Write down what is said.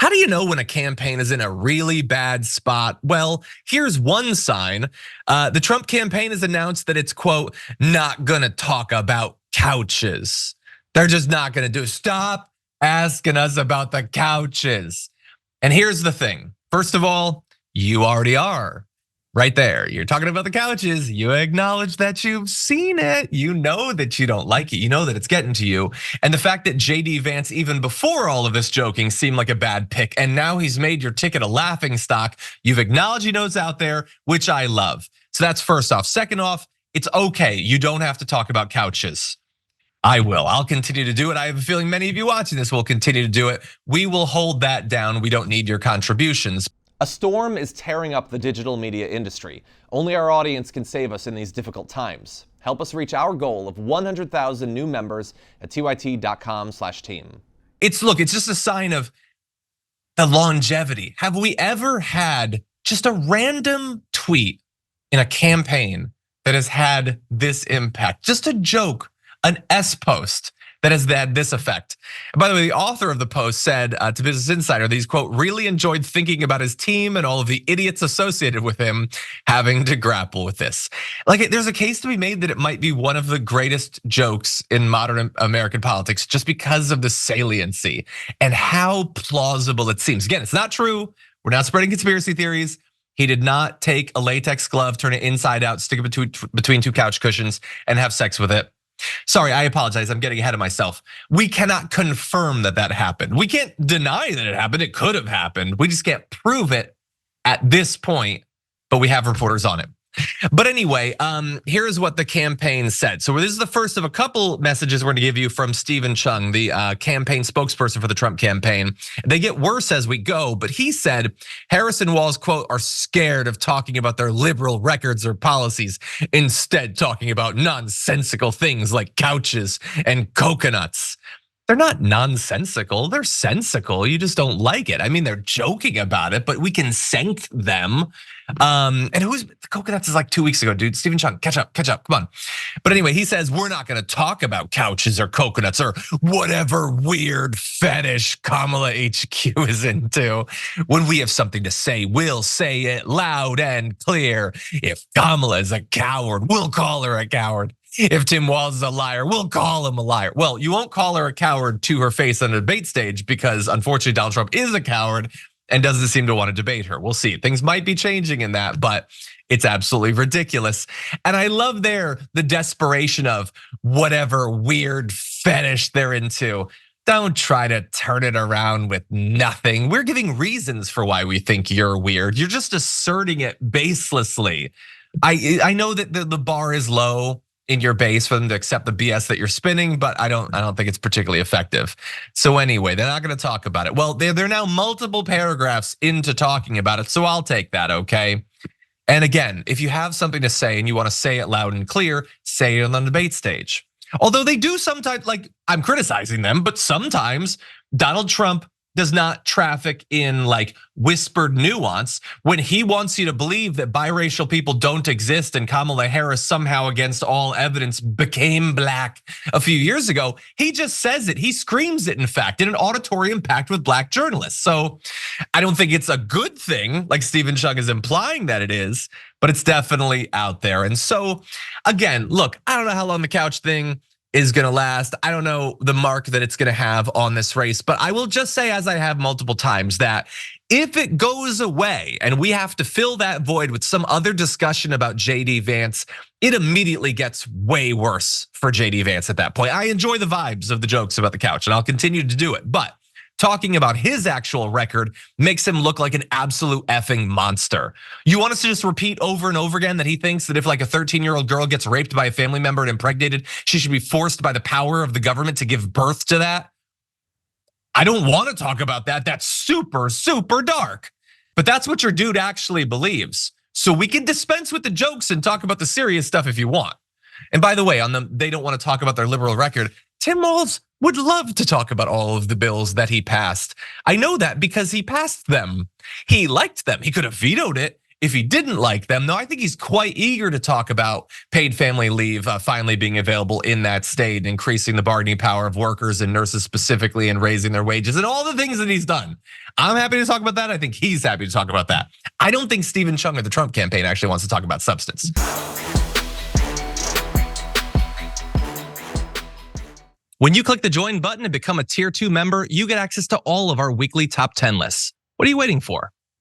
How do you know when a campaign is in a really bad spot? Well, here's one sign. The Trump campaign has announced that it's, quote, not gonna talk about couches. They're just not gonna do it. Stop asking us about the couches. And here's the thing. First of all, you already are. Right there, you're talking about the couches. You acknowledge that you've seen it. You know that you don't like it. You know that it's getting to you. And the fact that JD Vance, even before all of this joking, seemed like a bad pick. And now he's made your ticket a laughing stock. You've acknowledged you know it's out there, which I love. So that's first off. Second off, it's okay. You don't have to talk about couches. I will. I'll continue to do it. I have a feeling many of you watching this will continue to do it. We will hold that down. We don't need your contributions. A storm is tearing up the digital media industry. Only our audience can save us in these difficult times. Help us reach our goal of 100,000 new members at tyt.com/team. It's just a sign of the longevity. Have we ever had just a random tweet in a campaign that has had this impact? Just a joke, an S post that has had this effect. And by the way, the author of the post said to Business Insider that he's, quote, really enjoyed thinking about his team and all of the idiots associated with him having to grapple with this. Like, there's a case to be made that it might be one of the greatest jokes in modern American politics just because of the saliency and how plausible it seems. Again, it's not true. We're not spreading conspiracy theories. He did not take a latex glove, turn it inside out, stick it between two couch cushions and have sex with it. Sorry, I apologize. I'm getting ahead of myself. We cannot confirm that that happened. We can't deny that it happened. It could have happened. We just can't prove it at this point, but we have reporters on it. But anyway, here's what the campaign said. So this is the first of a couple messages we're gonna give you from Steven Cheung, the campaign spokesperson for the Trump campaign. They get worse as we go, but he said Harris and Walz, quote, are scared of talking about their liberal records or policies, instead talking about nonsensical things like couches and coconuts. They're not nonsensical, they're sensical. You just don't like it. I mean, they're joking about it, but we can thank them. And the coconuts is like 2 weeks ago, dude. Steven Cheung, catch up, come on. But anyway, he says, we're not gonna talk about couches or coconuts or whatever weird fetish Kamala HQ is into. When we have something to say, we'll say it loud and clear. If Kamala is a coward, we'll call her a coward. If Tim Walz is a liar, we'll call him a liar. Well, you won't call her a coward to her face on a debate stage because unfortunately Donald Trump is a coward and doesn't seem to want to debate her. We'll see. Things might be changing in that, but it's absolutely ridiculous. And I love the desperation of whatever weird fetish they're into. Don't try to turn it around with nothing. We're giving reasons for why we think you're weird. You're just asserting it baselessly. I know that the bar is low in your base for them to accept the BS that you're spinning, but I don't think it's particularly effective. So anyway, they're not gonna talk about it. Well, they're now multiple paragraphs into talking about it, so I'll take that, okay? And again, if you have something to say and you wanna say it loud and clear, say it on the debate stage. Although they do sometimes, like, I'm criticizing them, but sometimes Donald Trump does not traffic in like whispered nuance. When he wants you to believe that biracial people don't exist and Kamala Harris somehow against all evidence became black a few years ago, he just says it, he screams it in fact, in an auditorium packed with black journalists. So I don't think it's a good thing like Steven Cheung is implying that it is, but it's definitely out there. And so again, look, I don't know how long the couch thing is gonna last. I don't know the mark that it's gonna have on this race, but I will just say, as I have multiple times, that if it goes away and we have to fill that void with some other discussion about JD Vance, it immediately gets way worse for JD Vance at that point. I enjoy the vibes of the jokes about the couch and I'll continue to do it, but talking about his actual record makes him look like an absolute effing monster. You want us to just repeat over and over again that he thinks that if like a 13-year-old girl gets raped by a family member and impregnated, she should be forced by the power of the government to give birth to that? I don't want to talk about that. That's super, super dark. But that's what your dude actually believes. So we can dispense with the jokes and talk about the serious stuff if you want. And by the way, they don't want to talk about their liberal record. Tim Walz would love to talk about all of the bills that he passed. I know that because he passed them. He liked them. He could have vetoed it if he didn't like them, though I think he's quite eager to talk about paid family leave finally being available in that state, increasing the bargaining power of workers and nurses specifically, and raising their wages and all the things that he's done. I'm happy to talk about that. I think he's happy to talk about that. I don't think Steven Cheung of the Trump campaign actually wants to talk about substance. When you click the join button and become a tier 2 member, you get access to all of our weekly top 10 lists. What are you waiting for?